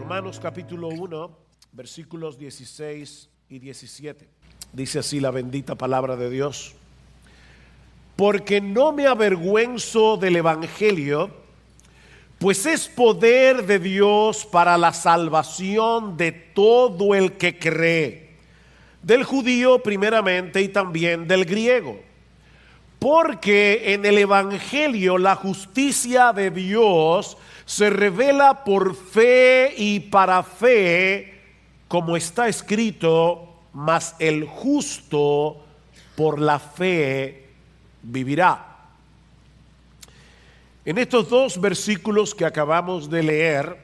Romanos capítulo 1, versículos 16 y 17. Dice así la bendita palabra de Dios: porque no me avergüenzo del evangelio, pues es poder de Dios para la salvación de todo el que cree, del judío primeramente y también del griego. Porque en el evangelio la justicia de Dios se revela por fe y para fe, como está escrito: mas el justo por la fe vivirá. En estos dos versículos que acabamos de leer,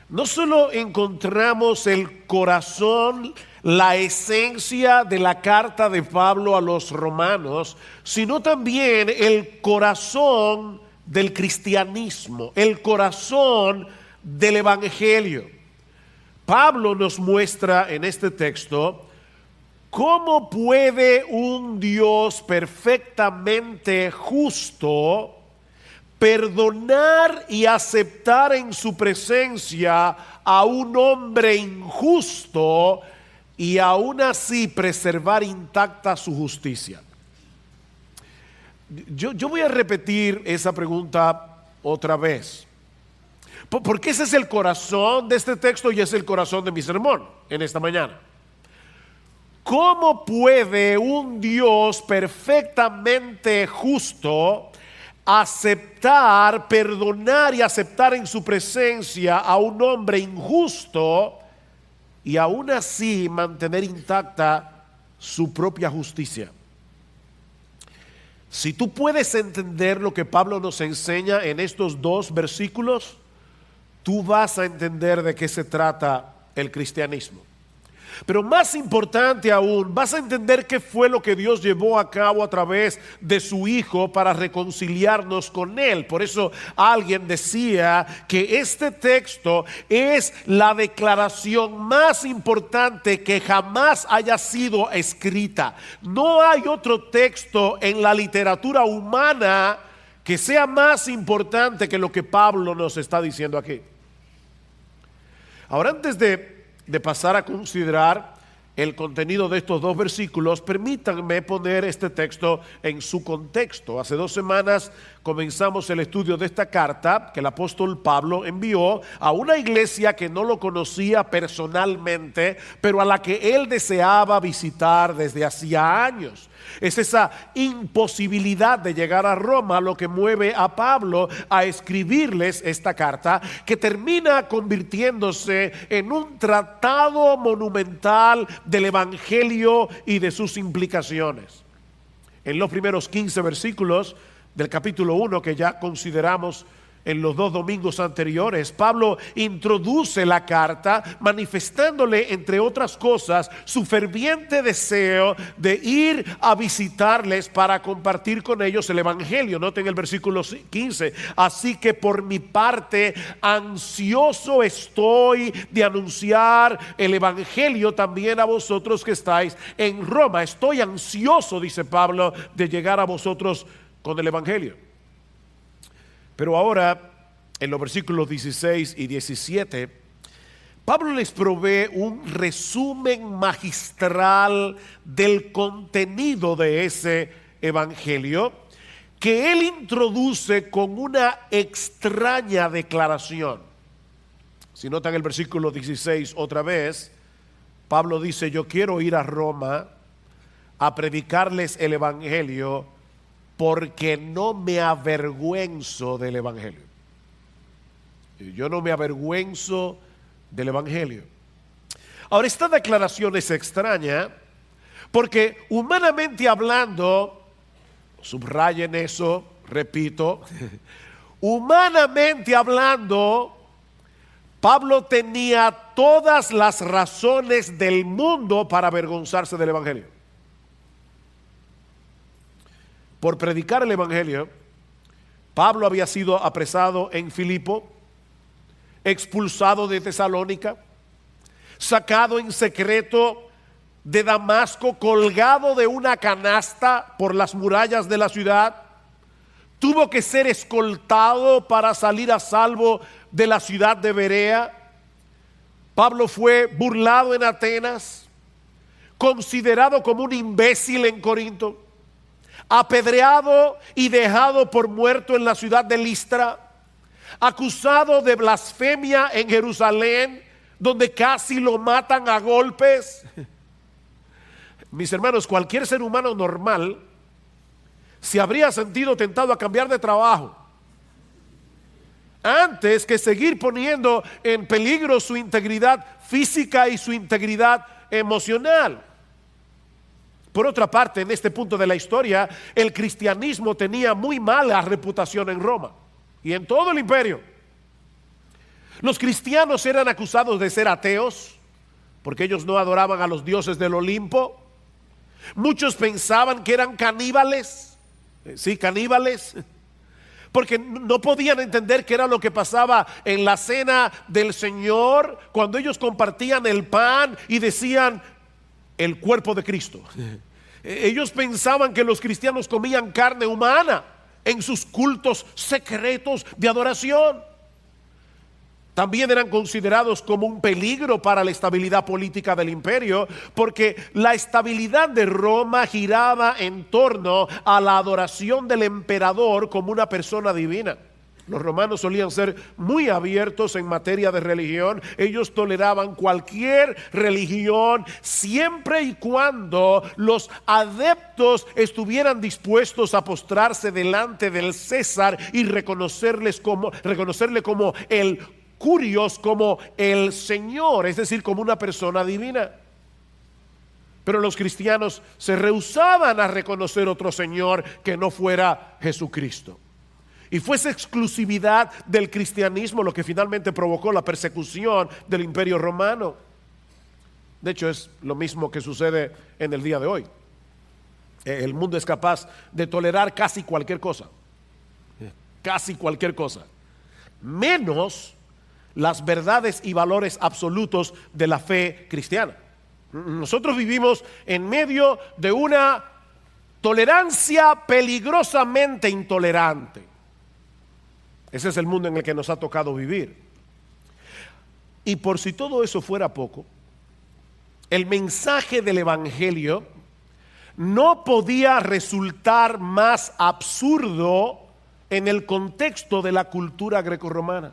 no solo encontramos el corazón, la esencia de la carta de Pablo a los romanos, sino también el corazón del cristianismo, el corazón del evangelio. Pablo nos muestra en este texto cómo puede un Dios perfectamente justo perdonar y aceptar en su presencia a un hombre injusto y aún así preservar intacta su justicia. Yo voy a repetir esa pregunta otra vez, porque ese es el corazón de este texto y es el corazón de mi sermón en esta mañana. ¿Cómo puede un Dios perfectamente justo aceptar, perdonar y aceptar en su presencia a un hombre injusto y aún así mantener intacta su propia justicia? Si tú puedes entender lo que Pablo nos enseña en estos dos versículos, tú vas a entender de qué se trata el cristianismo. Pero más importante aún, vas a entender qué fue lo que Dios llevó a cabo a través de su Hijo para reconciliarnos con Él. Por eso alguien decía que este texto es la declaración más importante que jamás haya sido escrita. No hay otro texto en la literatura humana que sea más importante que lo que Pablo nos está diciendo aquí. Ahora, antes de pasar a considerar el contenido de estos dos versículos, permítanme poner este texto en su contexto. Hace 2 semanas comenzamos el estudio de esta carta que el apóstol Pablo envió a una iglesia que no lo conocía personalmente, pero a la que él deseaba visitar desde hacía años. Es esa imposibilidad de llegar a Roma lo que mueve a Pablo a escribirles esta carta, que termina convirtiéndose en un tratado monumental del evangelio y de sus implicaciones. En los primeros 15 versículos del capítulo 1 que ya consideramos en los 2 domingos anteriores, Pablo introduce la carta manifestándole, entre otras cosas, su ferviente deseo de ir a visitarles para compartir con ellos el evangelio. Noten el versículo 15: así que por mi parte ansioso estoy de anunciar el evangelio también a vosotros que estáis en Roma. Estoy ansioso, dice Pablo, de llegar a vosotros con el evangelio. Pero ahora, en los versículos 16 y 17, Pablo les provee un resumen magistral del contenido de ese evangelio, que él introduce con una extraña declaración. Si notan el versículo 16 otra vez, Pablo dice: yo quiero ir a Roma a predicarles el evangelio, porque no me avergüenzo del evangelio. Yo no me avergüenzo del evangelio. Ahora, esta declaración es extraña porque, humanamente hablando, subrayen eso, repito, humanamente hablando, Pablo tenía todas las razones del mundo para avergonzarse del evangelio. Por predicar el evangelio, Pablo había sido apresado en Filipo, expulsado de Tesalónica, sacado en secreto de Damasco, colgado de una canasta por las murallas de la ciudad. Tuvo que ser escoltado para salir a salvo de la ciudad de Berea. Pablo fue burlado en Atenas, considerado como un imbécil en Corinto, apedreado y dejado por muerto en la ciudad de Listra, acusado de blasfemia en Jerusalén, donde casi lo matan a golpes. Mis hermanos, cualquier ser humano normal se habría sentido tentado a cambiar de trabajo antes que seguir poniendo en peligro su integridad física y su integridad emocional. Por otra parte, en este punto de la historia, el cristianismo tenía muy mala reputación en Roma y en todo el imperio. Los cristianos eran acusados de ser ateos porque ellos no adoraban a los dioses del Olimpo. Muchos pensaban que eran caníbales, sí, caníbales, porque no podían entender qué era lo que pasaba en la cena del Señor cuando ellos compartían el pan y decían el cuerpo de Cristo. Ellos pensaban que los cristianos comían carne humana en sus cultos secretos de adoración. También eran considerados como un peligro para la estabilidad política del imperio, porque la estabilidad de Roma giraba en torno a la adoración del emperador como una persona divina. Los romanos solían ser muy abiertos en materia de religión. Ellos toleraban cualquier religión siempre y cuando los adeptos estuvieran dispuestos a postrarse delante del César y reconocerle como el Curios, como el Señor, es decir, como una persona divina. Pero los cristianos se rehusaban a reconocer otro Señor que no fuera Jesucristo. Y fue esa exclusividad del cristianismo lo que finalmente provocó la persecución del imperio romano. De hecho, es lo mismo que sucede en el día de hoy. El mundo es capaz de tolerar casi cualquier cosa, menos las verdades y valores absolutos de la fe cristiana. Nosotros vivimos en medio de una tolerancia peligrosamente intolerante. Ese es el mundo en el que nos ha tocado vivir. Y por si todo eso fuera poco, el mensaje del Evangelio no podía resultar más absurdo en el contexto de la cultura grecorromana.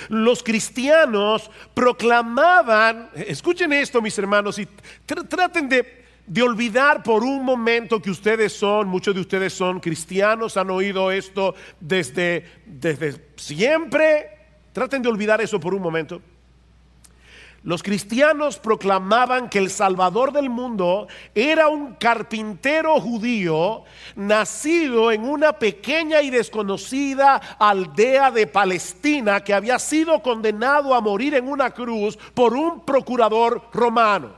Los cristianos proclamaban, escuchen esto mis hermanos, y traten de olvidar por un momento que muchos de ustedes son cristianos, han oído esto desde siempre. Traten de olvidar eso por un momento. Los cristianos proclamaban que el Salvador del mundo era un carpintero judío nacido en una pequeña y desconocida aldea de Palestina que había sido condenado a morir en una cruz por un procurador romano.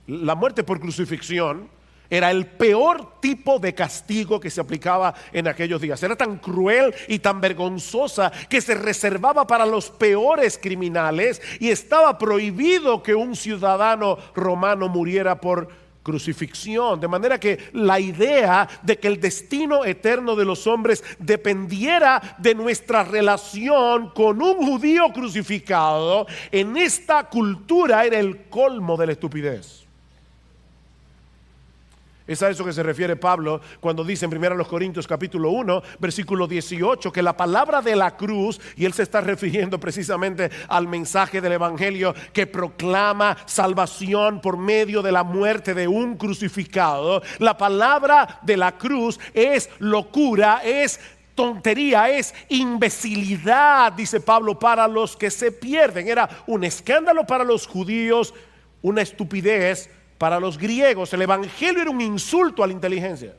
La muerte por crucifixión era el peor tipo de castigo que se aplicaba en aquellos días. Era tan cruel y tan vergonzosa que se reservaba para los peores criminales y estaba prohibido que un ciudadano romano muriera por crucifixión. De manera que la idea de que el destino eterno de los hombres dependiera de nuestra relación con un judío crucificado en esta cultura era el colmo de la estupidez. Es a eso que se refiere Pablo cuando dice en 1 Corintios capítulo 1 versículo 18 que la palabra de la cruz, y él se está refiriendo precisamente al mensaje del evangelio que proclama salvación por medio de la muerte de un crucificado. La palabra de la cruz es locura, es tontería, es imbecilidad, dice Pablo, para los que se pierden. Era un escándalo para los judíos, una estupidez para los griegos. El evangelio era un insulto a la inteligencia.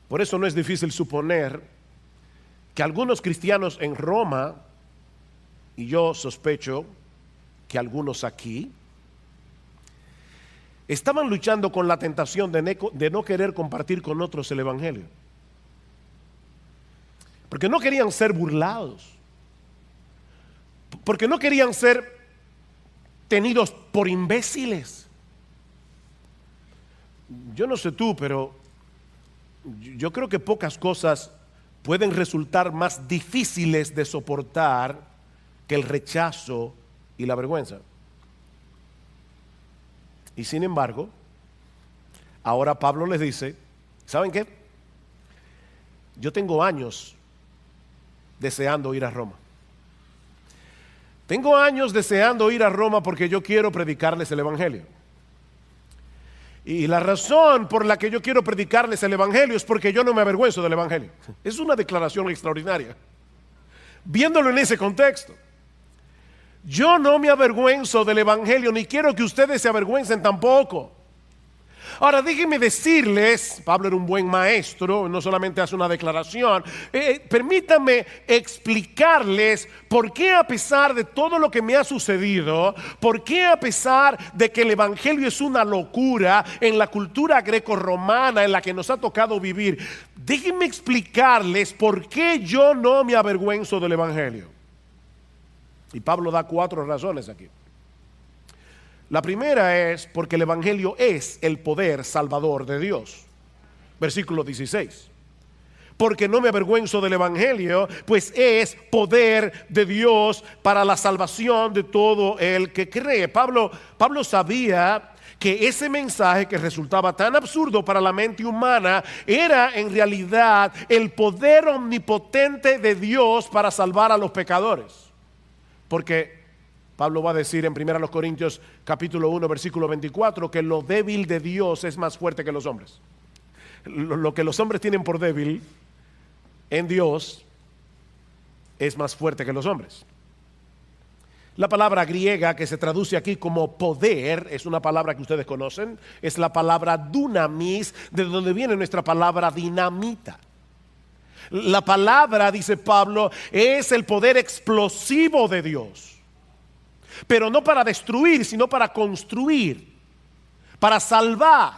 Por eso no es difícil suponer que algunos cristianos en Roma, y yo sospecho que algunos aquí, estaban luchando con la tentación de no querer compartir con otros el evangelio, porque no querían ser burlados, porque no querían ser tenidos por imbéciles. Yo no sé tú, pero yo creo que pocas cosas pueden resultar más difíciles de soportar que el rechazo y la vergüenza. Y sin embargo, ahora Pablo les dice, ¿saben qué? Yo tengo años deseando ir a Roma. Tengo años deseando ir a Roma porque yo quiero predicarles el Evangelio. Y la razón por la que yo quiero predicarles el Evangelio es porque yo no me avergüenzo del Evangelio. Es una declaración extraordinaria. Viéndolo en ese contexto. Yo no me avergüenzo del Evangelio, ni quiero que ustedes se avergüencen tampoco. Ahora déjenme decirles, Pablo era un buen maestro, no solamente hace una declaración, permítanme explicarles por qué a pesar de todo lo que me ha sucedido, por qué a pesar de que el Evangelio es una locura en la cultura greco-romana en la que nos ha tocado vivir, déjenme explicarles por qué yo no me avergüenzo del Evangelio. Y Pablo da 4 razones aquí. La primera es porque el Evangelio es el poder salvador de Dios. Versículo 16. Porque no me avergüenzo del Evangelio, pues es poder de Dios para la salvación de todo el que cree. Pablo sabía que ese mensaje que resultaba tan absurdo para la mente humana era en realidad el poder omnipotente de Dios para salvar a los pecadores. Porque Pablo va a decir en 1 Corintios capítulo 1 versículo 24 que lo débil de Dios es más fuerte que los hombres. Lo que los hombres tienen por débil en Dios es más fuerte que los hombres. La palabra griega que se traduce aquí como poder es una palabra que ustedes conocen, es la palabra dunamis, de donde viene nuestra palabra dinamita. La palabra, dice Pablo, es el poder explosivo de Dios. Pero no para destruir, sino para construir, para salvar.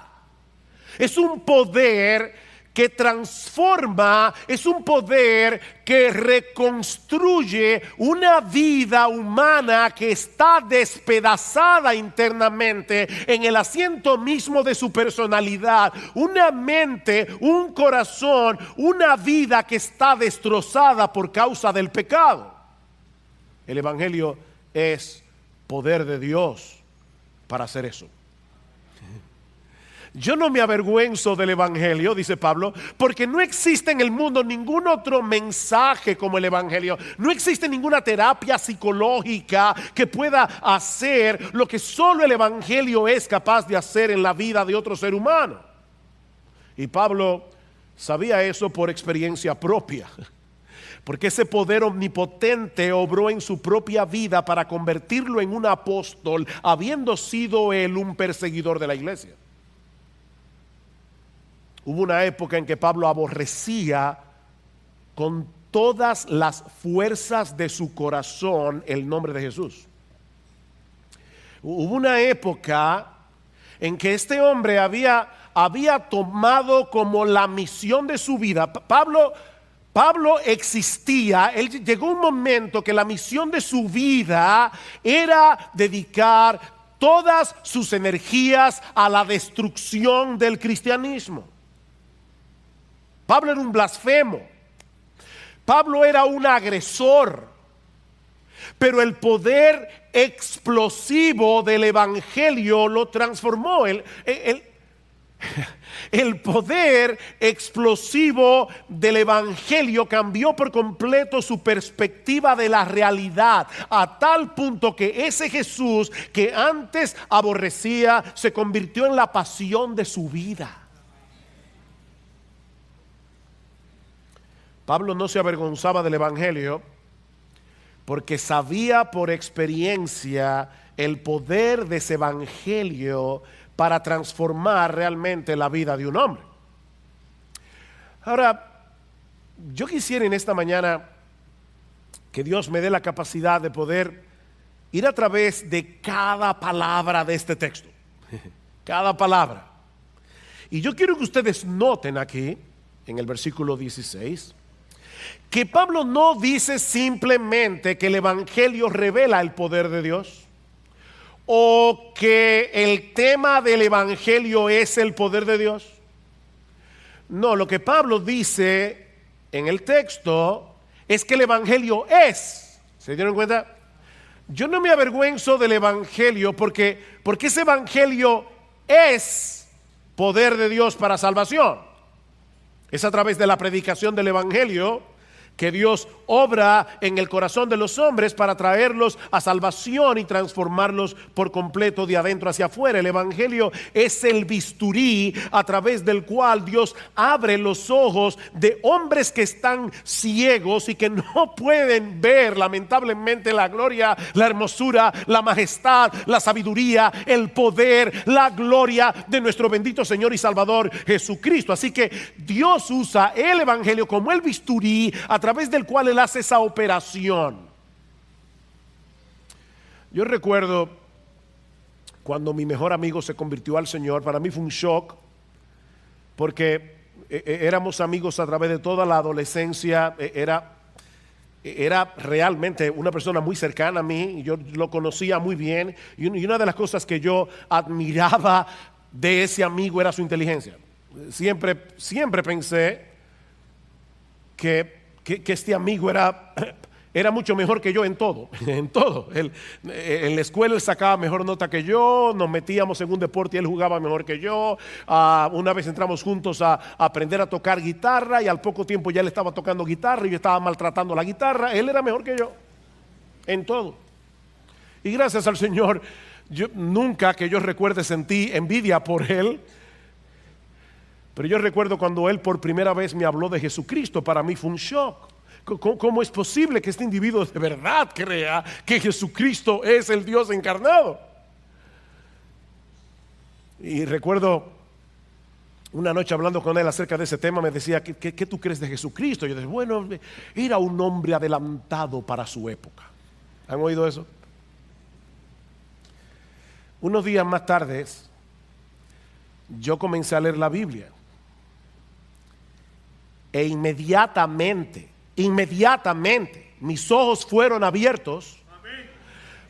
Es un poder que transforma, es un poder que reconstruye una vida humana que está despedazada internamente en el asiento mismo de su personalidad. Una mente, un corazón, una vida que está destrozada por causa del pecado. El Evangelio es poder de Dios para hacer eso. Yo no me avergüenzo del Evangelio, dice Pablo, porque no existe en el mundo ningún otro mensaje como el Evangelio. No existe ninguna terapia psicológica que pueda hacer lo que solo el Evangelio es capaz de hacer en la vida de otro ser humano. Y Pablo sabía eso por experiencia propia. Porque ese poder omnipotente obró en su propia vida para convertirlo en un apóstol, habiendo sido él un perseguidor de la iglesia. Hubo una época en que Pablo aborrecía con todas las fuerzas de su corazón el nombre de Jesús. Hubo una época en que este hombre había tomado como la misión de su vida. Pablo existía, llegó un momento que la misión de su vida era dedicar todas sus energías a la destrucción del cristianismo. Pablo era un blasfemo. Pablo era un agresor. Pero el poder explosivo del Evangelio lo transformó. El poder explosivo del Evangelio cambió por completo su perspectiva de la realidad, a tal punto que ese Jesús que antes aborrecía se convirtió en la pasión de su vida. Pablo no se avergonzaba del Evangelio porque sabía por experiencia el poder de ese Evangelio para transformar realmente la vida de un hombre. Ahora, yo quisiera en esta mañana que Dios me dé la capacidad de poder ir a través de cada palabra de este texto. Cada palabra. Y yo quiero que ustedes noten aquí, en el versículo 16, que Pablo no dice simplemente que el Evangelio revela el poder de Dios, o que el tema del Evangelio es el poder de Dios. No, lo que Pablo dice en el texto es que el Evangelio es. ¿Se dieron cuenta? Yo no me avergüenzo del Evangelio porque ese Evangelio es poder de Dios para salvación. Es a través de la predicación del Evangelio que Dios obra en el corazón de los hombres para traerlos a salvación y transformarlos por completo de adentro hacia afuera. El Evangelio es el bisturí a través del cual Dios abre los ojos de hombres que están ciegos y que no pueden ver lamentablemente la gloria, la hermosura, la majestad, la sabiduría, el poder, la gloria de nuestro bendito Señor y Salvador Jesucristo. Así que Dios usa el Evangelio como el bisturí a través del cual Él hace esa operación. Yo recuerdo cuando mi mejor amigo se convirtió al Señor. Para mí fue un shock porque éramos amigos a través de toda la adolescencia. Era realmente una persona muy cercana a mí, yo lo conocía muy bien, y una de las cosas que yo admiraba de ese amigo era su inteligencia. Siempre pensé que este amigo era mucho mejor que yo en todo, en la escuela él sacaba mejor nota que yo, nos metíamos en un deporte y él jugaba mejor que yo. Una vez entramos juntos a aprender a tocar guitarra y al poco tiempo ya él estaba tocando guitarra y yo estaba maltratando la guitarra. Él era mejor que yo en todo. Y gracias al Señor, yo nunca que yo recuerde sentí envidia por él. Pero yo recuerdo cuando él por primera vez me habló de Jesucristo. Para mí fue un shock. ¿Cómo es posible que este individuo de verdad crea que Jesucristo es el Dios encarnado? Y recuerdo una noche hablando con él acerca de ese tema, me decía, ¿qué tú crees de Jesucristo? Yo decía, bueno, era un hombre adelantado para su época. ¿Han oído eso? Unos días más tarde, yo comencé a leer la Biblia. E inmediatamente, mis ojos fueron abiertos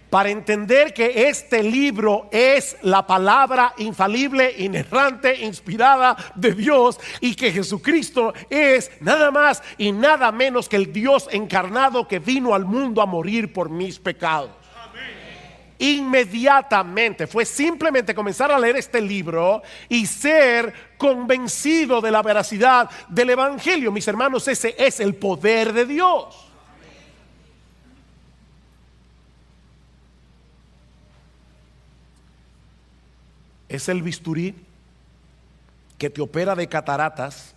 para entender que este libro es la palabra infalible, inerrante, inspirada de Dios, y que Jesucristo es nada más y nada menos que el Dios encarnado que vino al mundo a morir por mis pecados. Inmediatamente fue simplemente comenzar a leer este libro y ser convencido de la veracidad del Evangelio. Mis hermanos, ese es el poder de Dios. Es el bisturí que te opera de cataratas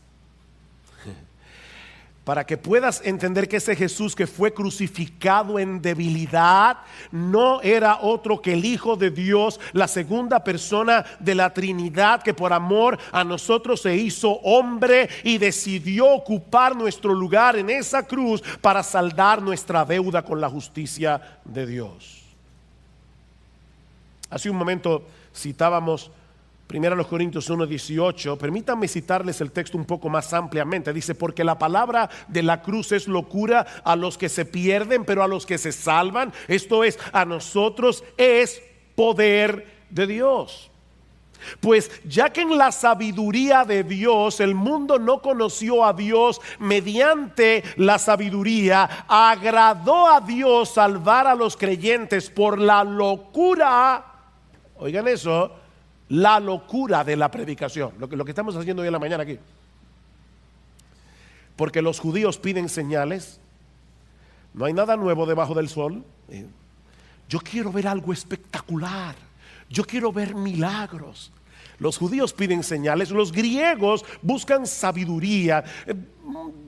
para que puedas entender que ese Jesús que fue crucificado en debilidad no era otro que el Hijo de Dios, la segunda persona de la Trinidad, que por amor a nosotros se hizo hombre y decidió ocupar nuestro lugar en esa cruz para saldar nuestra deuda con la justicia de Dios. Hace un momento citábamos 1 Corintios 1:18. Permítanme citarles el texto un poco más ampliamente. Dice, porque la palabra de la cruz es locura a los que se pierden, pero a los que se salvan, esto es, a nosotros es poder de Dios. Pues ya que en la sabiduría de Dios el mundo no conoció a Dios mediante la sabiduría, agradó a Dios salvar a los creyentes por la locura, oigan eso, la locura de la predicación, lo que estamos haciendo hoy en la mañana aquí. Porque los judíos piden señales, no hay nada nuevo debajo del sol. Yo quiero ver algo espectacular, yo quiero ver milagros. Los judíos piden señales, los griegos buscan sabiduría.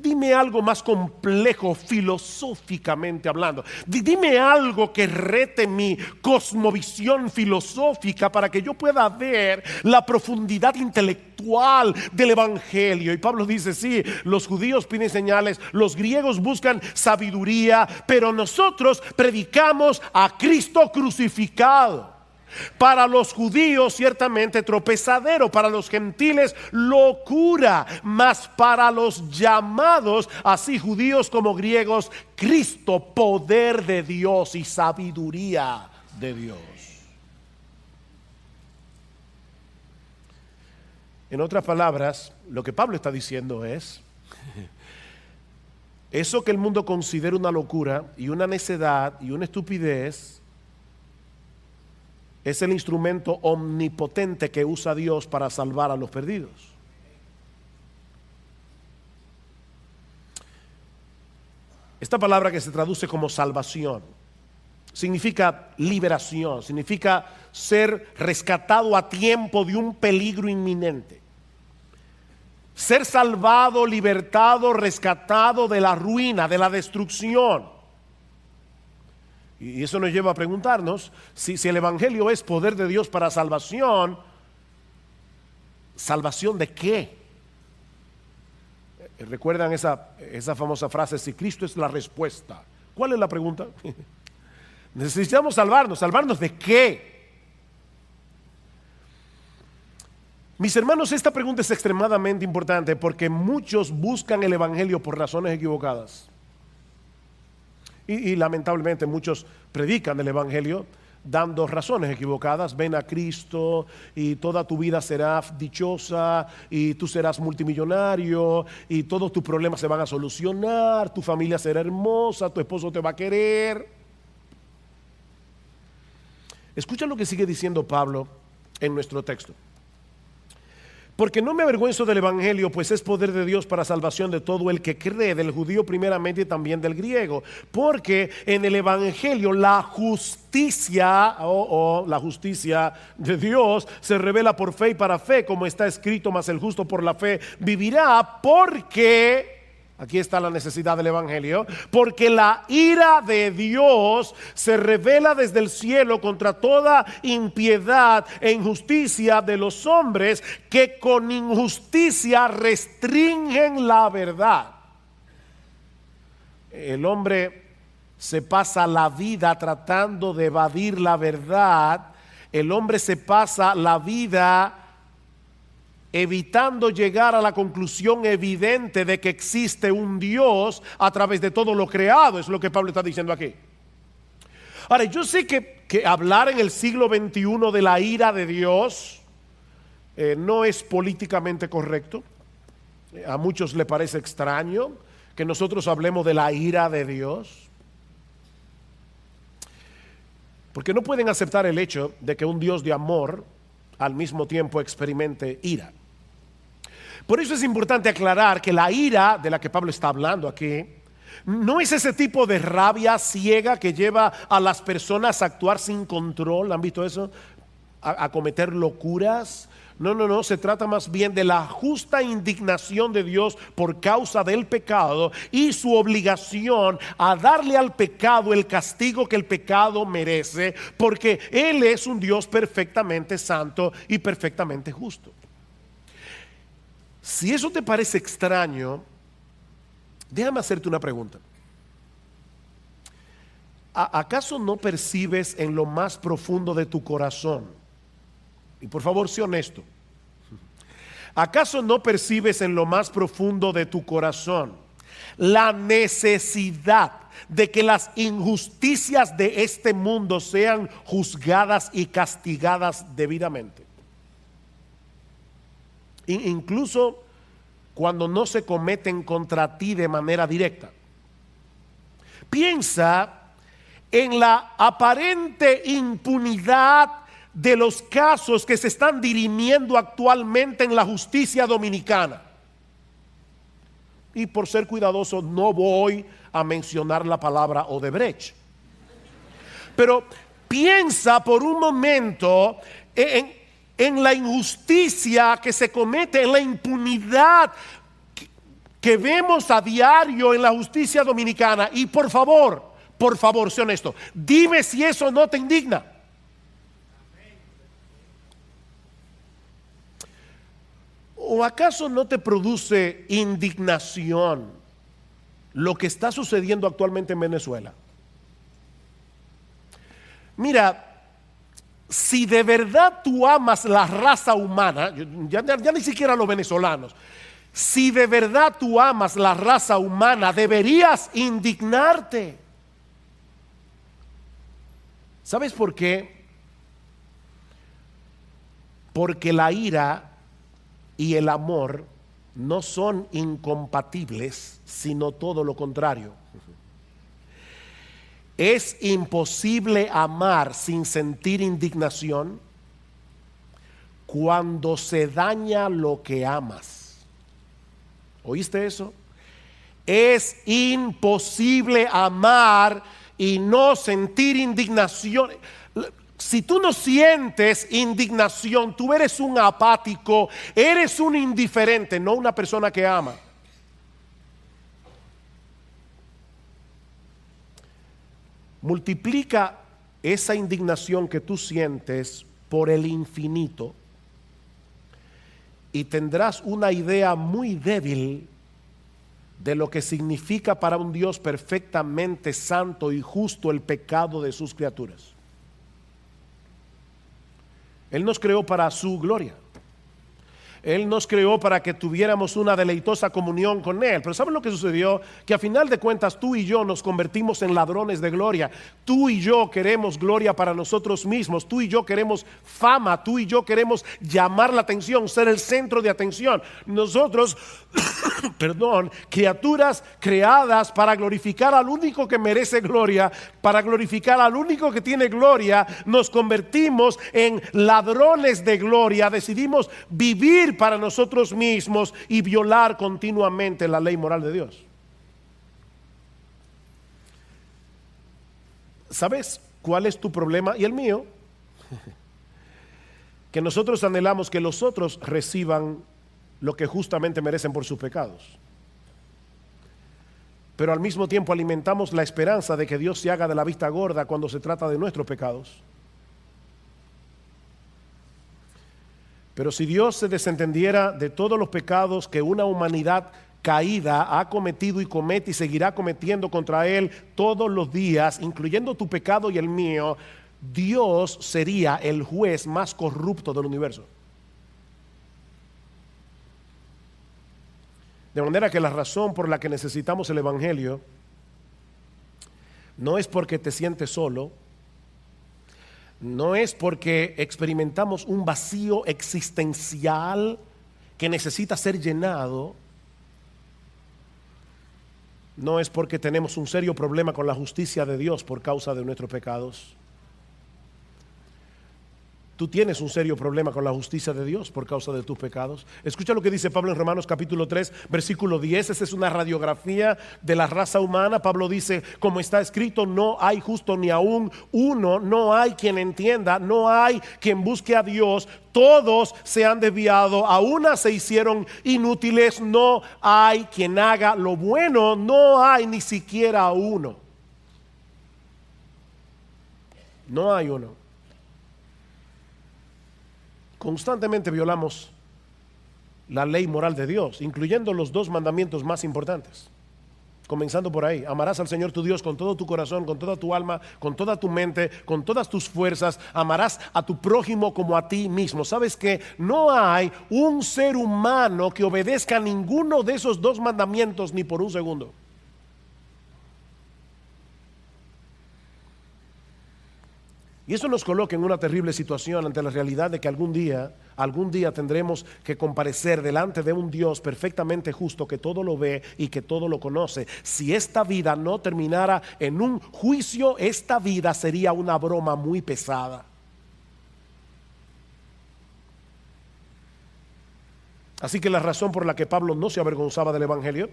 Dime algo más complejo filosóficamente hablando. Dime algo que rete mi cosmovisión filosófica para que yo pueda ver la profundidad intelectual del Evangelio. Y Pablo dice, sí, los judíos piden señales, los griegos buscan sabiduría, pero nosotros predicamos a Cristo crucificado. Para los judíos ciertamente tropezadero, para los gentiles locura, mas para los llamados, así judíos como griegos, Cristo, poder de Dios y sabiduría de Dios. En otras palabras, lo que Pablo está diciendo es, eso que el mundo considera una locura y una necedad y una estupidez, es el instrumento omnipotente que usa Dios para salvar a los perdidos. Esta palabra, que se traduce como salvación, significa liberación, significa ser rescatado a tiempo de un peligro inminente. Ser salvado, libertado, rescatado de la ruina, de la destrucción. Y eso nos lleva a preguntarnos si el Evangelio es poder de Dios para salvación. ¿Salvación de qué? ¿Recuerdan esa famosa frase? Si Cristo es la respuesta, ¿cuál es la pregunta? Necesitamos salvarnos. ¿Salvarnos de qué? Mis hermanos, esta pregunta es extremadamente importante porque muchos buscan el Evangelio por razones equivocadas. Y lamentablemente muchos predican el Evangelio dando razones equivocadas. Ven a Cristo y toda tu vida será dichosa y tú serás multimillonario y todos tus problemas se van a solucionar, tu familia será hermosa, tu esposo te va a querer. Escucha lo que sigue diciendo Pablo en nuestro texto. Porque no me avergüenzo del Evangelio, pues es poder de Dios para salvación de todo el que cree, del judío primeramente y también del griego. Porque en el Evangelio la justicia, la justicia de Dios se revela por fe y para fe, como está escrito: mas el justo por la fe vivirá. Porque, aquí está la necesidad del Evangelio, porque la ira de Dios se revela desde el cielo contra toda impiedad e injusticia de los hombres que con injusticia restringen la verdad. El hombre se pasa la vida tratando de evadir la verdad. El hombre se pasa la vida evitando llegar a la conclusión evidente de que existe un Dios a través de todo lo creado. Es lo que Pablo está diciendo aquí. Ahora, yo sé que hablar en el siglo XXI de la ira de Dios no es políticamente correcto. A muchos le parece extraño que nosotros hablemos de la ira de Dios, porque no pueden aceptar el hecho de que un Dios de amor al mismo tiempo experimente ira. Por eso es importante aclarar que la ira de la que Pablo está hablando aquí no es ese tipo de rabia ciega que lleva a las personas a actuar sin control. ¿Han visto eso? A cometer locuras. No, se trata más bien de la justa indignación de Dios por causa del pecado y su obligación a darle al pecado el castigo que el pecado merece, porque Él es un Dios perfectamente santo y perfectamente justo. Si eso te parece extraño, déjame hacerte una pregunta. ¿Acaso no percibes en lo más profundo de tu corazón? Y por favor, sé honesto. ¿Acaso no percibes en lo más profundo de tu corazón la necesidad de que las injusticias de este mundo sean juzgadas y castigadas debidamente? Incluso cuando no se cometen contra ti de manera directa. Piensa en la aparente impunidad de los casos que se están dirimiendo actualmente en la justicia dominicana. Y por ser cuidadoso no voy a mencionar la palabra Odebrecht. Pero piensa por un momento en la injusticia que se comete, en la impunidad que vemos a diario en la justicia dominicana. Y por favor, sé honesto, dime si eso no te indigna. ¿O acaso no te produce indignación lo que está sucediendo actualmente en Venezuela? Mira, si de verdad tú amas la raza humana, ya ni siquiera los venezolanos, si de verdad tú amas la raza humana, deberías indignarte. ¿Sabes por qué? Porque la ira y el amor no son incompatibles, sino todo lo contrario. Es imposible amar sin sentir indignación cuando se daña lo que amas. ¿Oíste eso? Es imposible amar y no sentir indignación. Si tú no sientes indignación, tú eres un apático, eres un indiferente, no una persona que ama. Multiplica esa indignación que tú sientes por el infinito y tendrás una idea muy débil de lo que significa para un Dios perfectamente santo y justo el pecado de sus criaturas. Él nos creó para su gloria. Él nos creó para que tuviéramos una deleitosa comunión con Él. Pero ¿saben lo que sucedió? Que a final de cuentas tú y yo nos convertimos en ladrones de gloria. Tú y yo queremos gloria para nosotros mismos. Tú y yo queremos fama. Tú y yo queremos llamar la atención, ser el centro de atención. Nosotros, criaturas creadas para glorificar al único que merece gloria, para glorificar al único que tiene gloria, nos convertimos en ladrones de gloria. Decidimos vivir para nosotros mismos y violar continuamente la ley moral de Dios. ¿Sabes cuál es tu problema y el mío? Que nosotros anhelamos que los otros reciban lo que justamente merecen por sus pecados, pero al mismo tiempo alimentamos la esperanza de que Dios se haga de la vista gorda cuando se trata de nuestros pecados. Pero si Dios se desentendiera de todos los pecados que una humanidad caída ha cometido y comete y seguirá cometiendo contra Él todos los días, incluyendo tu pecado y el mío, Dios sería el juez más corrupto del universo. De manera que la razón por la que necesitamos el Evangelio no es porque te sientes solo, no es porque experimentamos un vacío existencial que necesita ser llenado, no es porque tenemos un serio problema con la justicia de Dios por causa de nuestros pecados. Tú tienes un serio problema con la justicia de Dios por causa de tus pecados. Escucha lo que dice Pablo en Romanos capítulo 3, versículo 10. Esa es una radiografía de la raza humana. Pablo dice, como está escrito, no hay justo ni aún uno, no hay quien entienda, no hay quien busque a Dios. Todos se han desviado, a una se hicieron inútiles, no hay quien haga lo bueno, no hay ni siquiera uno. No hay uno. Constantemente violamos la ley moral de Dios, incluyendo los dos mandamientos más importantes. Comenzando por ahí, amarás al Señor tu Dios con todo tu corazón, con toda tu alma, con toda tu mente, con todas tus fuerzas. Amarás a tu prójimo como a ti mismo. ¿Sabes que no hay un ser humano que obedezca a ninguno de esos dos mandamientos ni por un segundo? Y eso nos coloca en una terrible situación ante la realidad de que algún día tendremos que comparecer delante de un Dios perfectamente justo que todo lo ve y que todo lo conoce. Si esta vida no terminara en un juicio, esta vida sería una broma muy pesada. Así que la razón por la que Pablo no se avergonzaba del Evangelio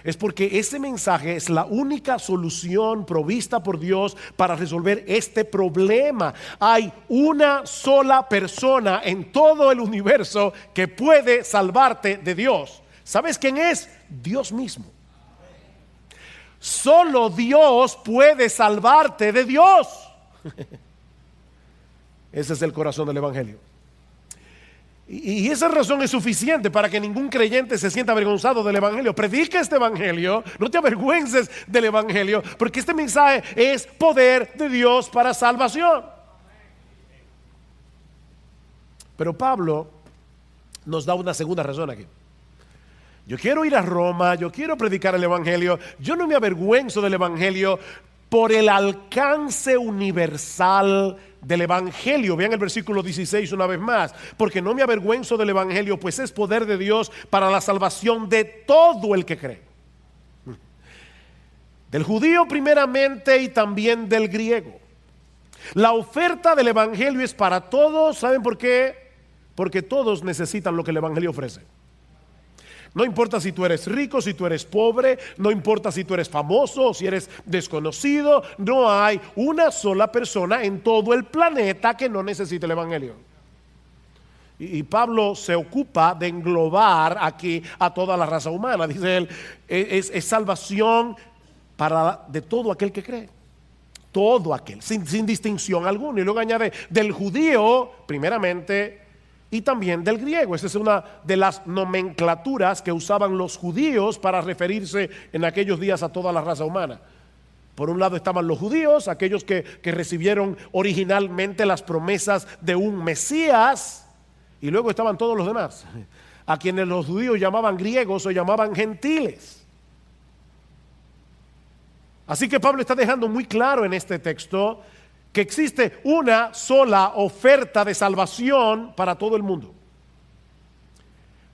es porque ese mensaje es la única solución provista por Dios para resolver este problema. Hay una sola persona en todo el universo que puede salvarte de Dios. ¿Sabes quién es? Dios mismo. Solo Dios puede salvarte de Dios. Ese es el corazón del Evangelio. Y esa razón es suficiente para que ningún creyente se sienta avergonzado del Evangelio. Predica este Evangelio, no te avergüences del Evangelio, porque este mensaje es poder de Dios para salvación. Pero Pablo nos da una segunda razón aquí. Yo quiero ir a Roma, yo quiero predicar el Evangelio, yo no me avergüenzo del Evangelio, por el alcance universal del evangelio. Vean el versículo 16 una vez más. Porque no me avergüenzo del evangelio, pues es poder de Dios para la salvación de todo el que cree. Del judío primeramente y también del griego. La oferta del evangelio es para todos. ¿Saben por qué? Porque todos necesitan lo que el evangelio ofrece. No importa si tú eres rico, si tú eres pobre, no importa si tú eres famoso o si eres desconocido, no hay una sola persona en todo el planeta que no necesite el evangelio. Y Pablo se ocupa de englobar aquí a toda la raza humana. Dice él, es salvación de todo aquel que cree. Todo aquel, sin distinción alguna. Y luego añade, del judío primeramente y también del griego. Esa es una de las nomenclaturas que usaban los judíos para referirse en aquellos días a toda la raza humana. Por un lado estaban los judíos, aquellos que recibieron originalmente las promesas de un Mesías, y luego estaban todos los demás, a quienes los judíos llamaban griegos o llamaban gentiles. Así que Pablo está dejando muy claro en este texto que existe una sola oferta de salvación para todo el mundo.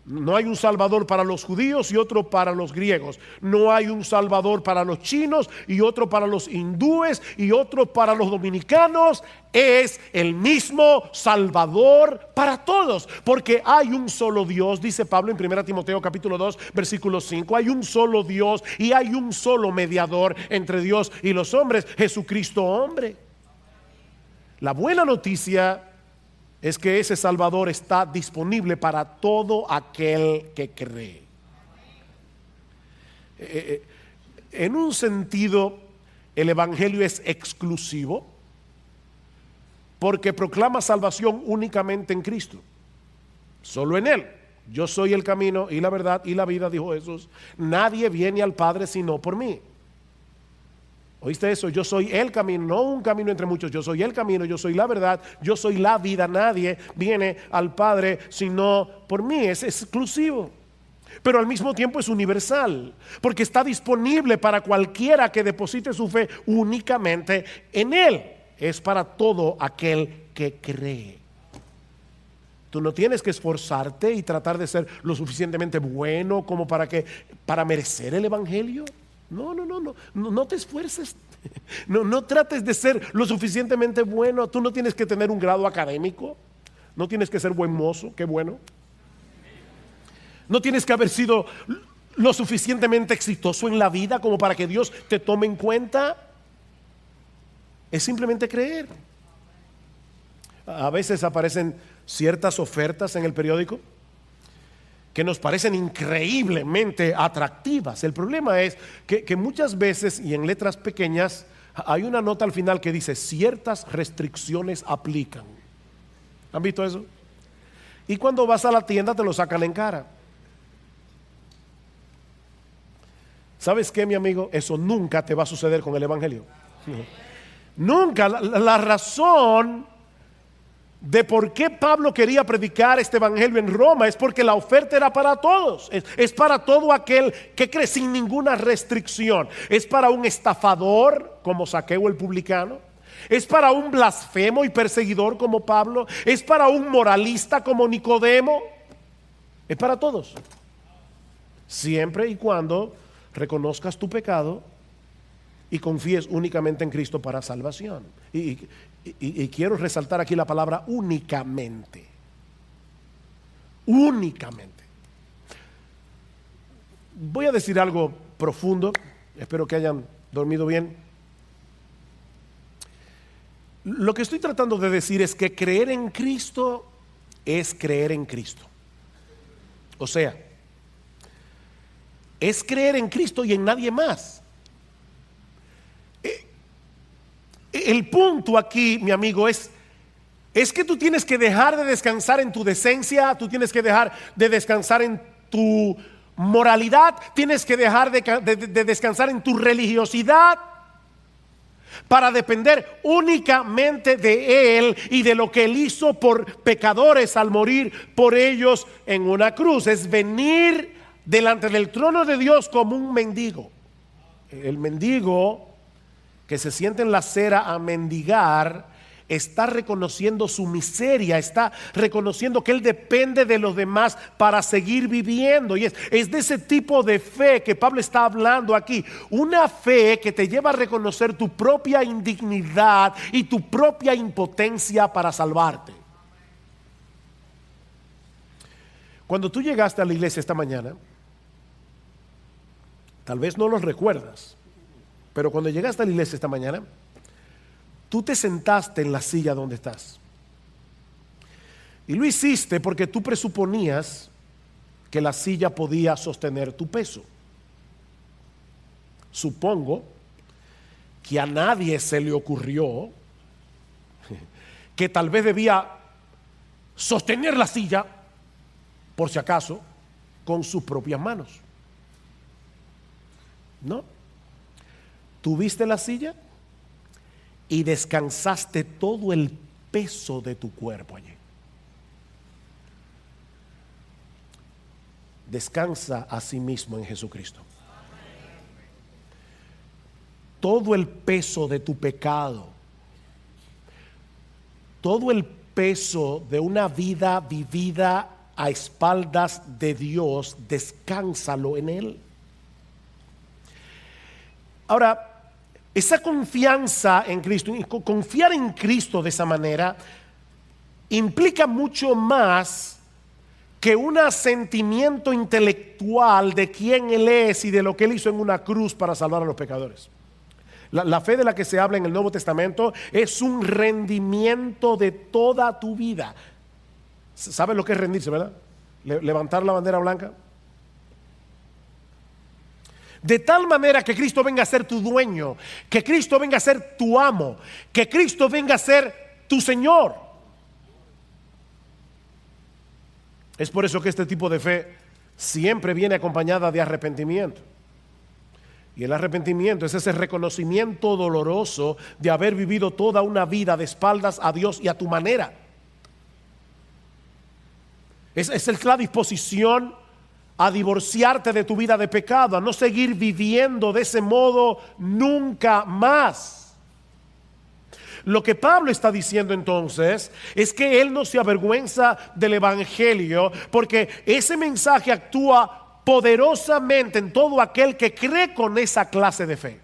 No hay un salvador para los judíos y otro para los griegos. No hay un salvador para los chinos y otro para los hindúes y otro para los dominicanos. Es el mismo salvador para todos, porque hay un solo Dios, dice Pablo en 1 Timoteo capítulo 2 versículo 5. Hay un solo Dios y hay un solo mediador entre Dios y los hombres, Jesucristo hombre. La buena noticia es que ese Salvador está disponible para todo aquel que cree. En un sentido, el evangelio es exclusivo porque proclama salvación únicamente en Cristo, solo en Él. Yo soy el camino y la verdad y la vida, dijo Jesús. Nadie viene al Padre sino por mí. ¿Oíste eso? Yo soy el camino, no un camino entre muchos. Yo soy el camino, yo soy la verdad, yo soy la vida. Nadie viene al Padre sino por mí. Es exclusivo, pero al mismo tiempo es universal, porque está disponible para cualquiera que deposite su fe únicamente en Él. Es para todo aquel que cree. Tú no tienes que esforzarte y tratar de ser lo suficientemente bueno como para merecer el evangelio. No te esfuerces. No trates de ser lo suficientemente bueno. Tú no tienes que tener un grado académico. No tienes que ser buen mozo, qué bueno. No tienes que haber sido lo suficientemente exitoso en la vida como para que Dios te tome en cuenta. Es simplemente creer. A veces aparecen ciertas ofertas en el periódico que nos parecen increíblemente atractivas. El problema es que muchas veces, y en letras pequeñas, hay una nota al final que dice ciertas restricciones aplican. ¿Han visto eso? Y cuando vas a la tienda te lo sacan en cara. ¿Sabes qué, mi amigo? Eso nunca te va a suceder con el evangelio. Nunca. La razón de por qué Pablo quería predicar este evangelio en Roma es porque la oferta era para todos. Es para todo aquel que cree sin ninguna restricción. Es para un estafador como Zaqueo el publicano. Es para un blasfemo y perseguidor como Pablo. Es para un moralista como Nicodemo. Es para todos. Siempre y cuando reconozcas tu pecado y confíes únicamente en Cristo para salvación. Y quiero resaltar aquí la palabra únicamente. Únicamente. Voy a decir algo profundo. Espero que hayan dormido bien. Lo que estoy tratando de decir es que creer en Cristo es creer en Cristo. O sea, es creer en Cristo y en nadie más. El punto aquí, mi amigo, es que tú tienes que dejar de descansar en tu decencia, tú tienes que dejar de descansar en tu moralidad, tienes que dejar de descansar en tu religiosidad para depender únicamente de Él y de lo que Él hizo por pecadores al morir por ellos en una cruz. Es venir delante del trono de Dios como un mendigo. El mendigo que se siente en la acera a mendigar, está reconociendo su miseria, está reconociendo que él depende de los demás para seguir viviendo. Y es de ese tipo de fe que Pablo está hablando aquí. Una fe que te lleva a reconocer tu propia indignidad y tu propia impotencia para salvarte. Cuando tú llegaste a la iglesia esta mañana, tal vez no lo recuerdas, pero cuando llegaste a la iglesia esta mañana, tú te sentaste en la silla donde estás. Y lo hiciste porque tú presuponías que la silla podía sostener tu peso. Supongo que a nadie se le ocurrió que tal vez debía sostener la silla, por si acaso, con sus propias manos. ¿No? ¿Tuviste la silla? Y descansaste todo el peso de tu cuerpo allí. Descansa a sí mismo en Jesucristo. Todo el peso de tu pecado, todo el peso de una vida vivida a espaldas de Dios, descánsalo en Él. Ahora, esa confianza en Cristo, confiar en Cristo de esa manera, implica mucho más que un asentimiento intelectual de quién Él es y de lo que Él hizo en una cruz para salvar a los pecadores. La fe de la que se habla en el Nuevo Testamento es un rendimiento de toda tu vida. ¿Sabes lo que es rendirse, verdad? Levantar la bandera blanca. De tal manera que Cristo venga a ser tu dueño, que Cristo venga a ser tu amo, que Cristo venga a ser tu Señor. Es por eso que este tipo de fe siempre viene acompañada de arrepentimiento. Y el arrepentimiento es ese reconocimiento doloroso de haber vivido toda una vida de espaldas a Dios y a tu manera. Es la disposición a divorciarte de tu vida de pecado, a no seguir viviendo de ese modo nunca más. Lo que Pablo está diciendo entonces es que él no se avergüenza del evangelio, porque ese mensaje actúa poderosamente en todo aquel que cree con esa clase de fe,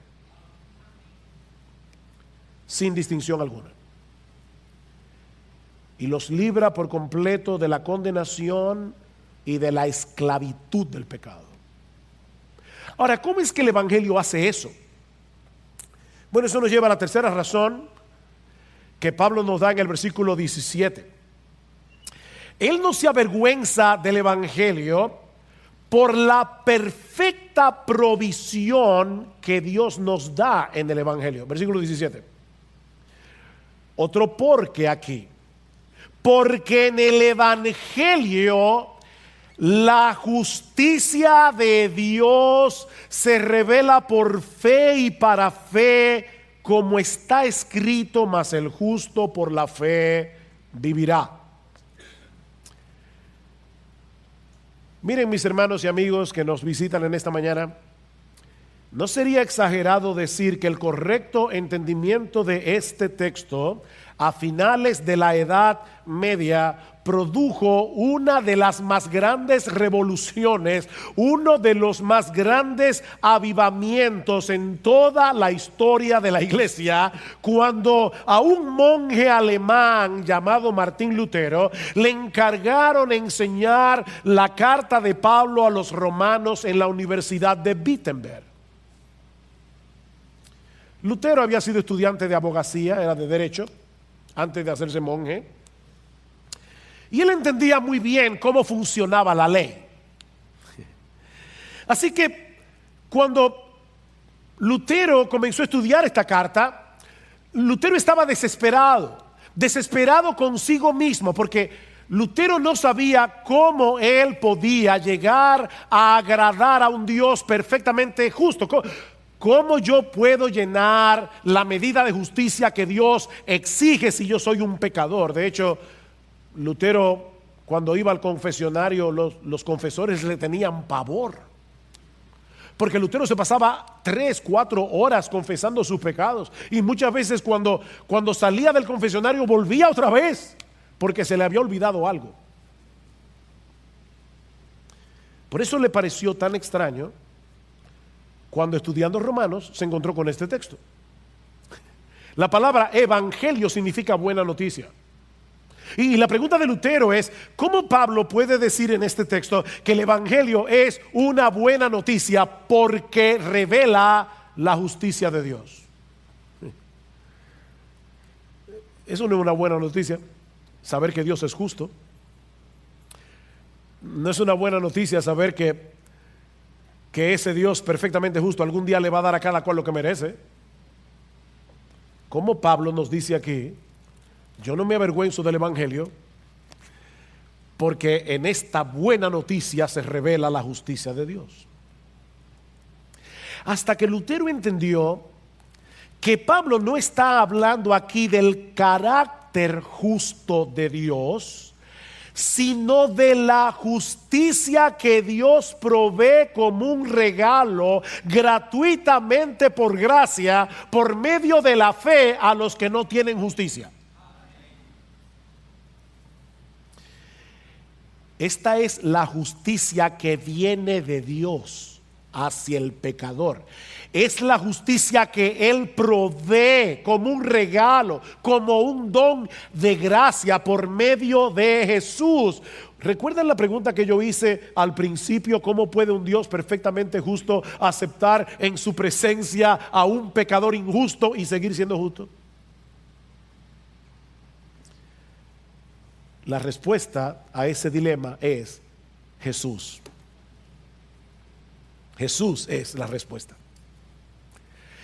sin distinción alguna, y los libra por completo de la condenación y de la esclavitud del pecado. Ahora, ¿cómo es que el evangelio hace eso? Bueno, eso nos lleva a la tercera razón que Pablo nos da en el versículo 17. Él no se avergüenza del evangelio por la perfecta provisión que Dios nos da en el evangelio. Versículo 17. Otro porque aquí. Porque en el evangelio la justicia de Dios se revela por fe y para fe, como está escrito, mas el justo por la fe vivirá. Miren, mis hermanos y amigos que nos visitan en esta mañana, no sería exagerado decir que el correcto entendimiento de este texto a finales de la Edad Media produjo una de las más grandes revoluciones, uno de los más grandes avivamientos en toda la historia de la iglesia, cuando a un monje alemán llamado Martín Lutero le encargaron enseñar la carta de Pablo a los romanos en la Universidad de Wittenberg. Lutero había sido estudiante de abogacía, era de derecho, antes de hacerse monje. Y él entendía muy bien cómo funcionaba la ley. Así que cuando Lutero comenzó a estudiar esta carta, Lutero estaba desesperado consigo mismo, porque Lutero no sabía cómo él podía llegar a agradar a un Dios perfectamente justo. ¿Cómo yo puedo llenar la medida de justicia que Dios exige si yo soy un pecador? De hecho, Lutero, cuando iba al confesionario, los confesores le tenían pavor, porque Lutero se pasaba 3, 4 horas confesando sus pecados, y muchas veces cuando salía del confesionario volvía otra vez porque se le había olvidado algo. Por eso le pareció tan extraño cuando, estudiando Romanos, se encontró con este texto. La palabra evangelio significa buena noticia. Y la pregunta de Lutero es: ¿cómo Pablo puede decir en este texto que el evangelio es una buena noticia porque revela la justicia de Dios? Eso no es una buena noticia, saber que Dios es justo. No es una buena noticia saber que ese Dios perfectamente justo algún día le va a dar a cada cual lo que merece. Como Pablo nos dice aquí: yo no me avergüenzo del evangelio, porque en esta buena noticia se revela la justicia de Dios. Hasta que Lutero entendió que Pablo no está hablando aquí del carácter justo de Dios, sino de la justicia que Dios provee como un regalo gratuitamente por gracia, por medio de la fe a los que no tienen justicia. Esta es la justicia que viene de Dios hacia el pecador. Es la justicia que Él provee como un regalo, como un don de gracia por medio de Jesús. ¿Recuerdan la pregunta que yo hice al principio? ¿Cómo puede un Dios perfectamente justo aceptar en su presencia a un pecador injusto y seguir siendo justo? La respuesta a ese dilema es Jesús. Jesús es la respuesta.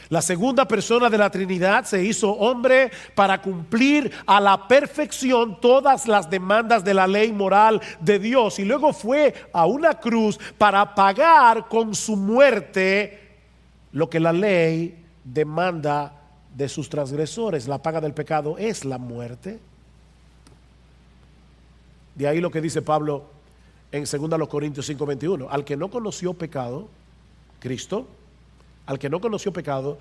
La segunda persona de la Trinidad se hizo hombre para cumplir a la perfección todas las demandas de la ley moral de Dios, y luego fue a una cruz para pagar con su muerte lo que la ley demanda de sus transgresores. La paga del pecado es la muerte. De ahí lo que dice Pablo en 2 Corintios 5:21: al que no conoció pecado, Cristo, al que no conoció pecado,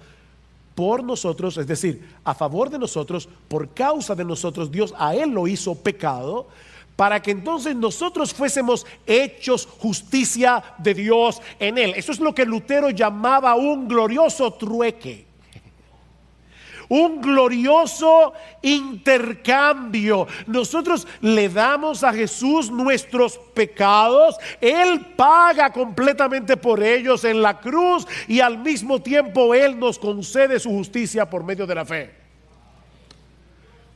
por nosotros, es decir, a favor de nosotros, por causa de nosotros, Dios a él lo hizo pecado, para que entonces nosotros fuésemos hechos justicia de Dios en él. Eso es lo que Lutero llamaba un glorioso trueque, un glorioso intercambio. Nosotros le damos a Jesús nuestros pecados, Él paga completamente por ellos en la cruz, y al mismo tiempo Él nos concede su justicia por medio de la fe.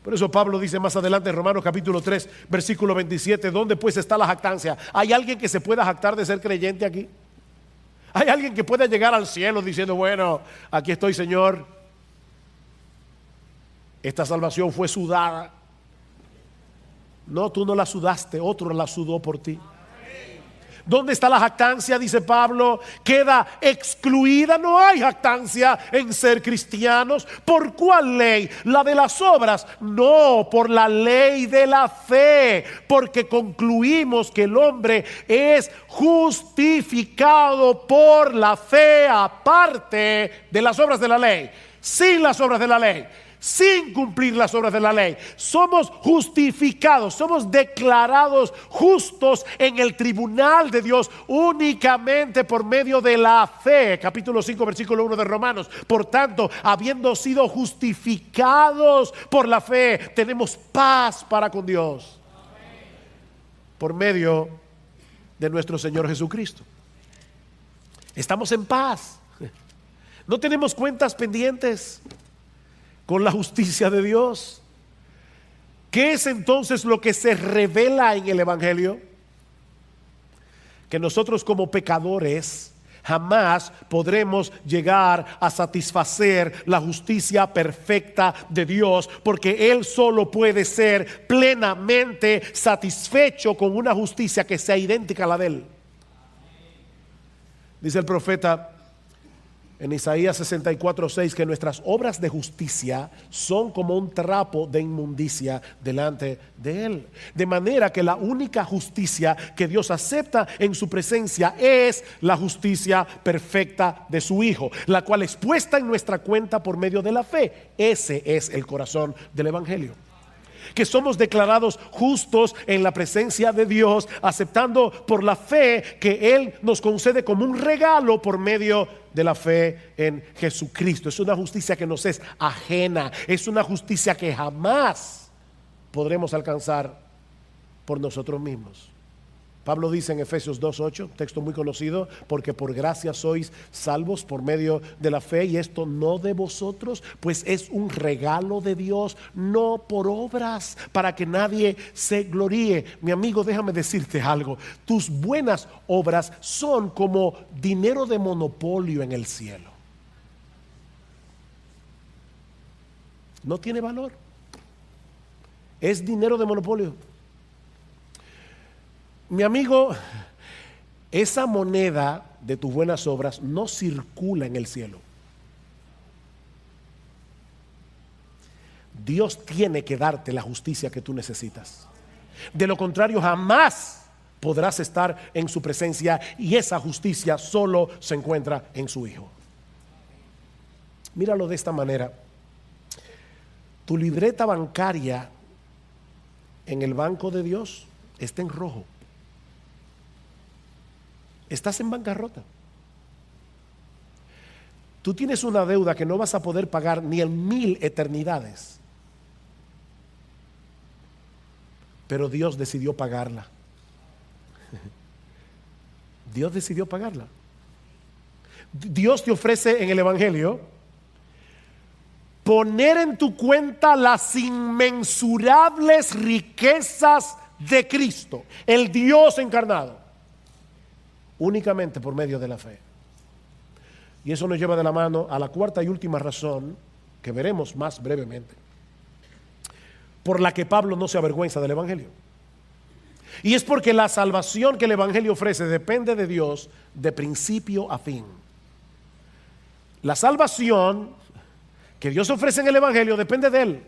Por eso Pablo dice más adelante en Romanos capítulo 3 versículo 27: ¿dónde pues está la jactancia? ¿Hay alguien que se pueda jactar de ser creyente aquí? ¿Hay alguien que pueda llegar al cielo diciendo: bueno, aquí estoy, Señor, esta salvación fue sudada? No, tú no la sudaste, otro la sudó por ti. ¿Dónde está la jactancia? Dice Pablo, queda excluida. No hay jactancia en ser cristianos. ¿Por cuál ley? ¿La de las obras? No, por la ley de la fe, porque concluimos que el hombre es justificado por la fe aparte de las obras de la ley, sin las obras de la ley, sin cumplir las obras de la ley. Somos justificados, somos declarados justos en el tribunal de Dios únicamente por medio de la fe. Capítulo 5 versículo 1 de Romanos: por tanto, habiendo sido justificados por la fe, tenemos paz para con Dios por medio de nuestro Señor Jesucristo. Estamos en paz, no tenemos cuentas pendientes con la justicia de Dios. ¿Qué es entonces lo que se revela en el evangelio? Que nosotros como pecadores jamás podremos llegar a satisfacer la justicia perfecta de Dios, porque Él solo puede ser plenamente satisfecho con una justicia que sea idéntica a la de Él. Dice el profeta en Isaías 64:6 que nuestras obras de justicia son como un trapo de inmundicia delante de Él. De manera que la única justicia que Dios acepta en su presencia es la justicia perfecta de su Hijo, la cual es puesta en nuestra cuenta por medio de la fe. Ese es el corazón del Evangelio. Que somos declarados justos en la presencia de Dios, aceptando por la fe que Él nos concede como un regalo por medio de la fe en Jesucristo. Es una justicia que nos es ajena, es una justicia que jamás podremos alcanzar por nosotros mismos. Pablo dice en Efesios 2:8, texto muy conocido: porque por gracia sois salvos por medio de la fe, y esto no de vosotros, pues es un regalo de Dios, no por obras, para que nadie se gloríe. Mi amigo, déjame decirte algo: tus buenas obras son como dinero de monopolio en el cielo. No tiene valor, es dinero de monopolio. Mi amigo, esa moneda de tus buenas obras no circula en el cielo. Dios tiene que darte la justicia que tú necesitas. De lo contrario, jamás podrás estar en su presencia, y esa justicia solo se encuentra en su Hijo. Míralo de esta manera: tu libreta bancaria en el banco de Dios está en rojo. Estás en bancarrota. Tú tienes una deuda que no vas a poder pagar ni en 1000 eternidades. Pero Dios decidió pagarla. Dios decidió pagarla. Dios te ofrece en el Evangelio poner en tu cuenta las inmensurables riquezas de Cristo, el Dios encarnado, únicamente por medio de la fe. Y eso nos lleva de la mano a la cuarta y última razón, que veremos más brevemente, por la que Pablo no se avergüenza del Evangelio. Y es porque la salvación que el Evangelio ofrece depende de Dios de principio a fin. La salvación que Dios ofrece en el Evangelio depende de Él,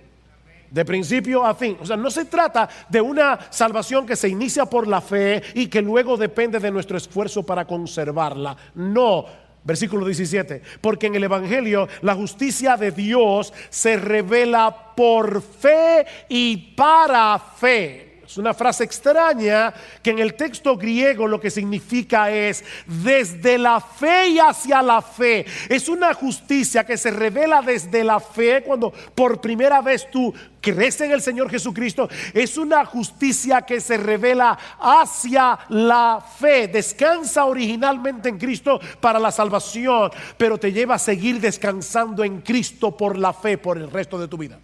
de principio a fin. O sea, no se trata de una salvación que se inicia por la fe y que luego depende de nuestro esfuerzo para conservarla. No. Versículo 17: porque en el Evangelio la justicia de Dios se revela por fe y para fe. Es una frase extraña que en el texto griego lo que significa es desde la fe y hacia la fe. Es una justicia que se revela desde la fe cuando por primera vez tú crees en el Señor Jesucristo. Es una justicia que se revela hacia la fe. Descansa originalmente en Cristo para la salvación, pero te lleva a seguir descansando en Cristo por la fe por el resto de tu vida.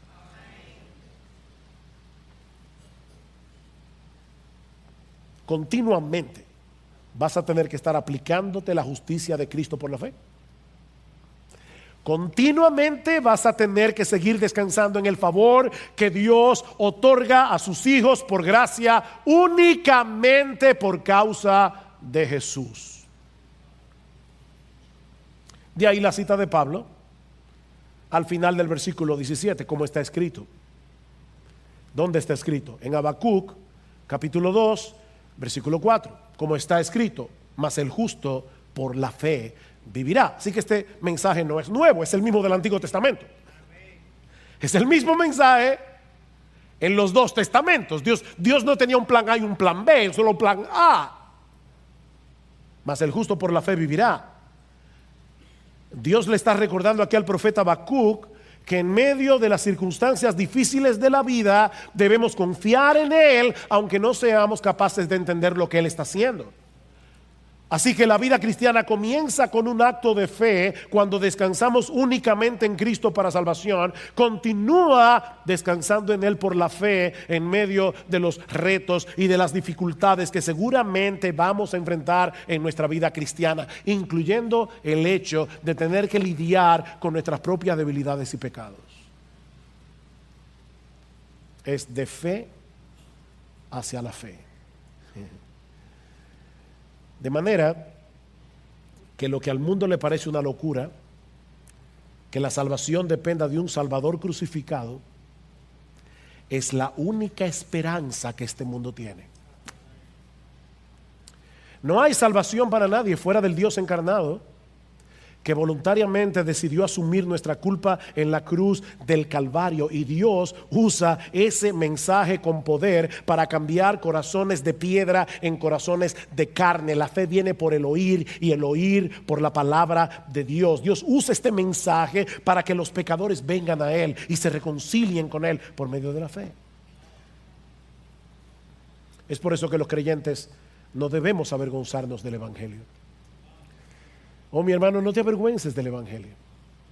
Continuamente vas a tener que estar aplicándote la justicia de Cristo por la fe. Continuamente vas a tener que seguir descansando en el favor que Dios otorga a sus hijos por gracia, únicamente por causa de Jesús. De ahí la cita de Pablo al final del versículo 17, como está escrito. ¿Dónde está escrito? En Habacuc, capítulo 2, versículo 4, como está escrito: mas el justo por la fe vivirá. Así que este mensaje no es nuevo, es el mismo del Antiguo Testamento. Es el mismo mensaje en los dos testamentos. Dios no tenía un plan A y un plan B, solo un plan A. Mas el justo por la fe vivirá. Dios le está recordando aquí al profeta Habacuc que en medio de las circunstancias difíciles de la vida debemos confiar en Él, aunque no seamos capaces de entender lo que Él está haciendo. Así que la vida cristiana comienza con un acto de fe cuando descansamos únicamente en Cristo para salvación. Continúa descansando en Él por la fe en medio de los retos y de las dificultades que seguramente vamos a enfrentar en nuestra vida cristiana, incluyendo el hecho de tener que lidiar con nuestras propias debilidades y pecados. Es de fe hacia la fe. De manera que lo que al mundo le parece una locura, que la salvación dependa de un Salvador crucificado, es la única esperanza que este mundo tiene. No hay salvación para nadie fuera del Dios encarnado, que voluntariamente decidió asumir nuestra culpa en la cruz del Calvario, y Dios usa ese mensaje con poder para cambiar corazones de piedra en corazones de carne. La fe viene por el oír y el oír por la palabra de Dios. Dios usa este mensaje para que los pecadores vengan a Él y se reconcilien con Él por medio de la fe. Es por eso que los creyentes no debemos avergonzarnos del Evangelio. Oh, mi hermano, no te avergüences del Evangelio.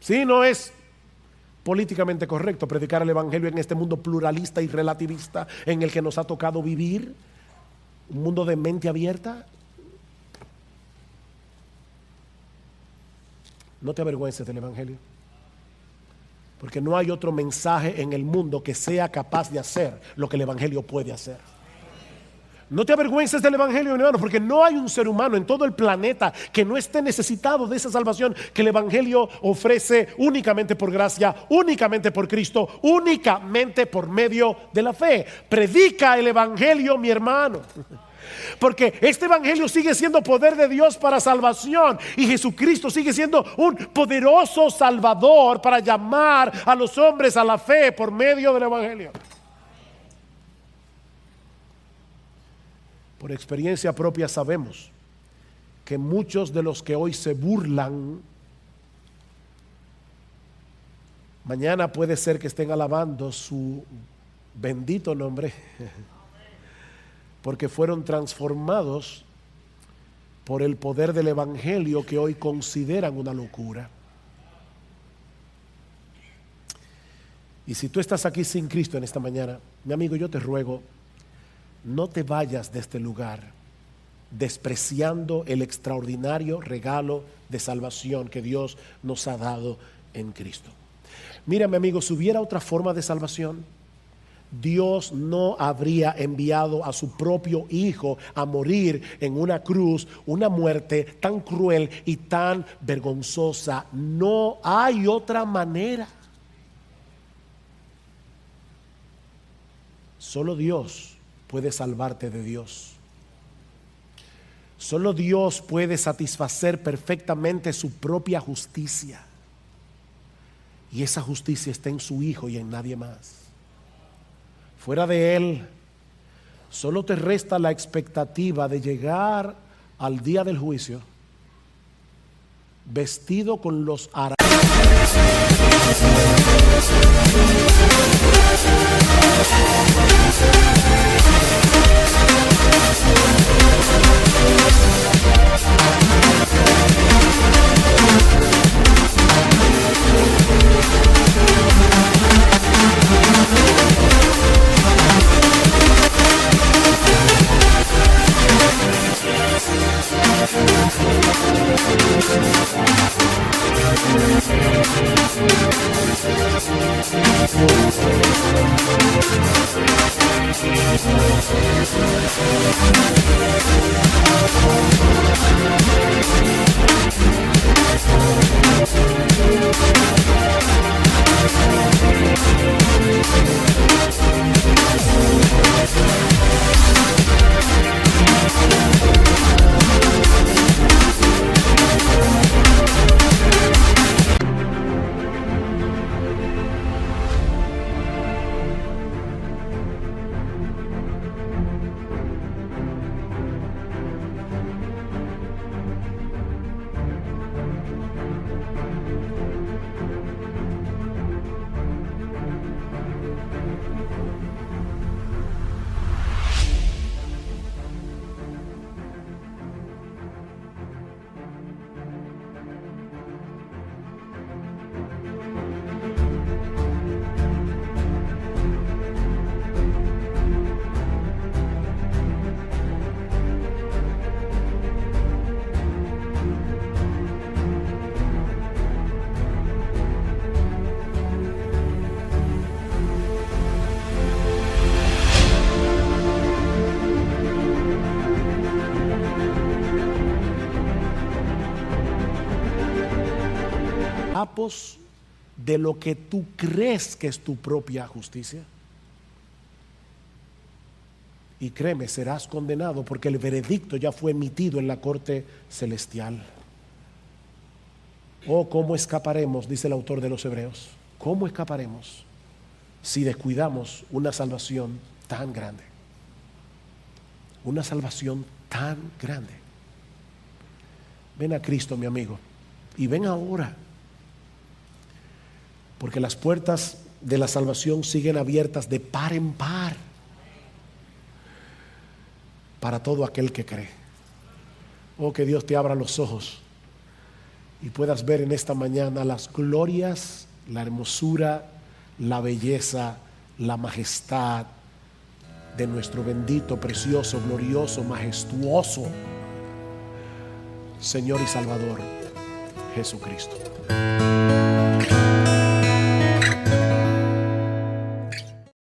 Sí, no es políticamente correcto predicar el Evangelio en este mundo pluralista y relativista en el que nos ha tocado vivir, un mundo de mente abierta. No te avergüences del Evangelio, porque no hay otro mensaje en el mundo que sea capaz de hacer lo que el Evangelio puede hacer. No te avergüences del Evangelio, hermano, porque no hay un ser humano en todo el planeta que no esté necesitado de esa salvación que el Evangelio ofrece únicamente por gracia, únicamente por Cristo, únicamente por medio de la fe. Predica el Evangelio, mi hermano, porque este Evangelio sigue siendo poder de Dios para salvación, y Jesucristo sigue siendo un poderoso Salvador para llamar a los hombres a la fe por medio del Evangelio. Por experiencia propia sabemos que muchos de los que hoy se burlan, mañana puede ser que estén alabando su bendito nombre, porque fueron transformados por el poder del Evangelio que hoy consideran una locura. Y si tú estás aquí sin Cristo en esta mañana, mi amigo, yo te ruego, no te vayas de este lugar despreciando el extraordinario regalo de salvación que Dios nos ha dado en Cristo. Mira, mi amigo, si hubiera otra forma de salvación, Dios no habría enviado a su propio Hijo a morir en una cruz, una muerte tan cruel y tan vergonzosa. No hay otra manera. Solo Dios puede salvarte de Dios. Solo Dios puede satisfacer perfectamente su propia justicia, y esa justicia está en su Hijo y en nadie más. Fuera de Él, solo te resta la expectativa de llegar al día del juicio vestido con los harapos de lo que tú crees que es tu propia justicia? Y créeme, serás condenado porque el veredicto ya fue emitido en la corte celestial. Oh, ¿cómo escaparemos? Dice el autor de los Hebreos. ¿Cómo escaparemos si descuidamos una salvación tan grande? Una salvación tan grande. Ven a Cristo, mi amigo, y ven ahora, porque las puertas de la salvación siguen abiertas de par en par para todo aquel que cree. Oh, que Dios te abra los ojos y puedas ver en esta mañana las glorias, la hermosura, la belleza, la majestad de nuestro bendito, precioso, glorioso, majestuoso Señor y Salvador Jesucristo.